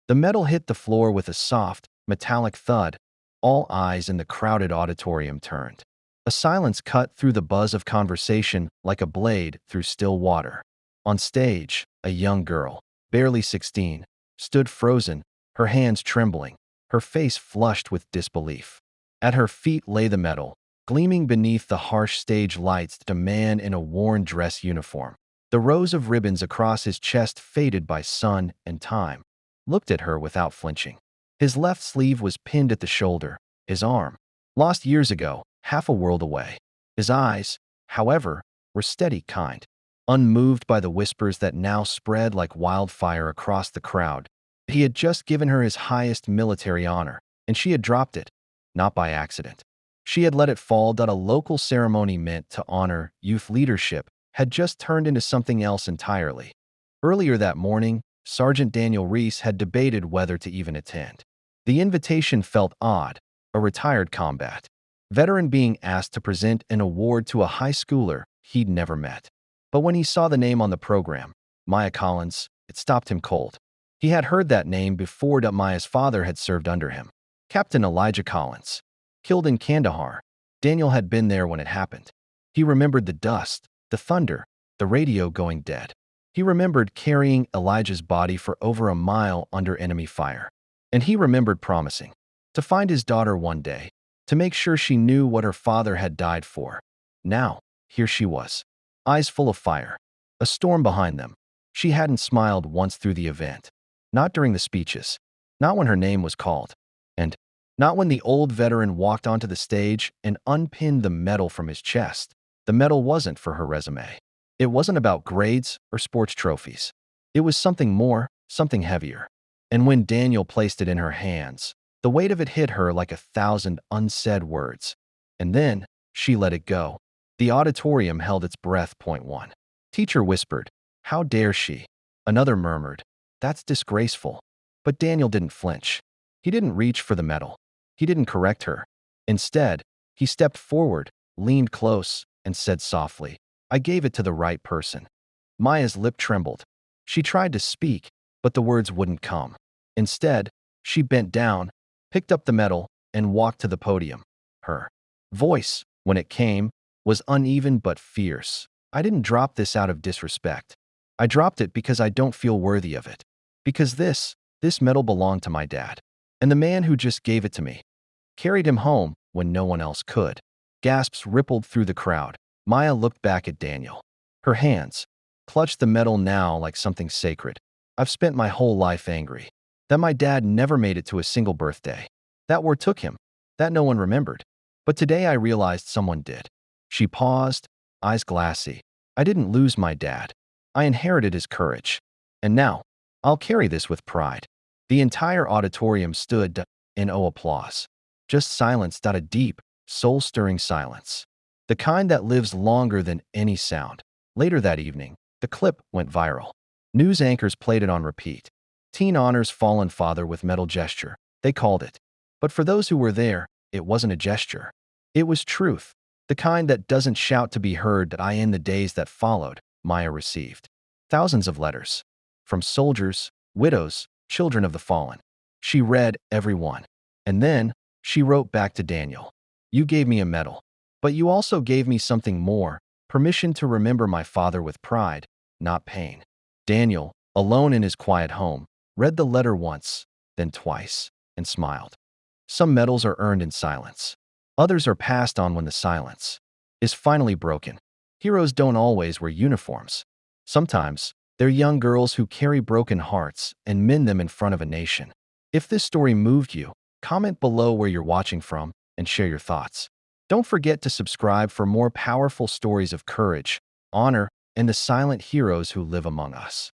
The metal hit the floor with a soft, metallic thud. All eyes in the crowded auditorium turned. A silence cut through the buzz of conversation like a blade through still water. On stage, a young girl, barely 16, stood frozen, her hands trembling, her face flushed with disbelief. At her feet lay the medal, gleaming beneath the harsh stage lights. A man in a worn dress uniform, the rows of ribbons across his chest faded by sun and time, looked at her without flinching. His left sleeve was pinned at the shoulder, his arm, lost years ago, half a world away. His eyes, however, were steady, kind, unmoved by the whispers that now spread like wildfire across the crowd. He had just given her his highest military honor, and she had dropped it, not by accident. She had let it fall. That a local ceremony meant to honor youth leadership had just turned into something else entirely. Earlier that morning, Sergeant Daniel Reese had debated whether to even attend. The invitation felt odd, a retired combat veteran being asked to present an award to a high schooler he'd never met. But when he saw the name on the program, Maya Collins, it stopped him cold. He had heard that name before. That Maya's father had served under him. Captain Elijah Collins, killed in Kandahar. Daniel had been there when it happened. He remembered the dust, the thunder, the radio going dead. He remembered carrying Elijah's body for over a mile under enemy fire. And he remembered promising to find his daughter one day, to make sure she knew what her father had died for. Now, here she was, eyes full of fire, a storm behind them. She hadn't smiled once through the event. Not during the speeches, not when her name was called, and not when the old veteran walked onto the stage and unpinned the medal from his chest. The medal wasn't for her resume. It wasn't about grades or sports trophies. It was something more, something heavier. And when Daniel placed it in her hands, the weight of it hit her like 1,000 unsaid words. And then, she let it go. The auditorium held its breath. Point one. Teacher whispered, "How dare she?" Another murmured, "That's disgraceful." But Daniel didn't flinch. He didn't reach for the medal. He didn't correct her. Instead, he stepped forward, leaned close, and said softly, "I gave it to the right person." Maya's lip trembled. She tried to speak, but the words wouldn't come. Instead, she bent down, picked up the medal, and walked to the podium. Her voice, when it came, was uneven but fierce. "I didn't drop this out of disrespect. I dropped it because I don't feel worthy of it. Because this medal belonged to my dad. And the man who just gave it to me carried him home when no one else could." Gasps rippled through the crowd. Maya looked back at Daniel. Her hands clutched the medal now like something sacred. "I've spent my whole life angry that my dad never made it to a single birthday. That war took him, that no one remembered. But today I realized someone did." She paused, eyes glassy. "I didn't lose my dad. I inherited his courage. And now, I'll carry this with pride." The entire auditorium stood in applause. Just silence. A deep, soul-stirring silence. The kind that lives longer than any sound. Later that evening, the clip went viral. News anchors played it on repeat. "Teen honors fallen father with medal gesture," they called it. But for those who were there, it wasn't a gesture. It was truth, the kind that doesn't shout to be heard. In the days that followed, Maya received thousands of letters from soldiers, widows, children of the fallen. She read every one. And then, she wrote back to Daniel, "You gave me a medal, but you also gave me something more, permission to remember my father with pride, not pain." Daniel, alone in his quiet home, read the letter once, then twice, and smiled. Some medals are earned in silence. Others are passed on when the silence is finally broken. Heroes don't always wear uniforms. Sometimes, they're young girls who carry broken hearts and mend them in front of a nation. If this story moved you, comment below where you're watching from and share your thoughts. Don't forget to subscribe for more powerful stories of courage, honor, and the silent heroes who live among us.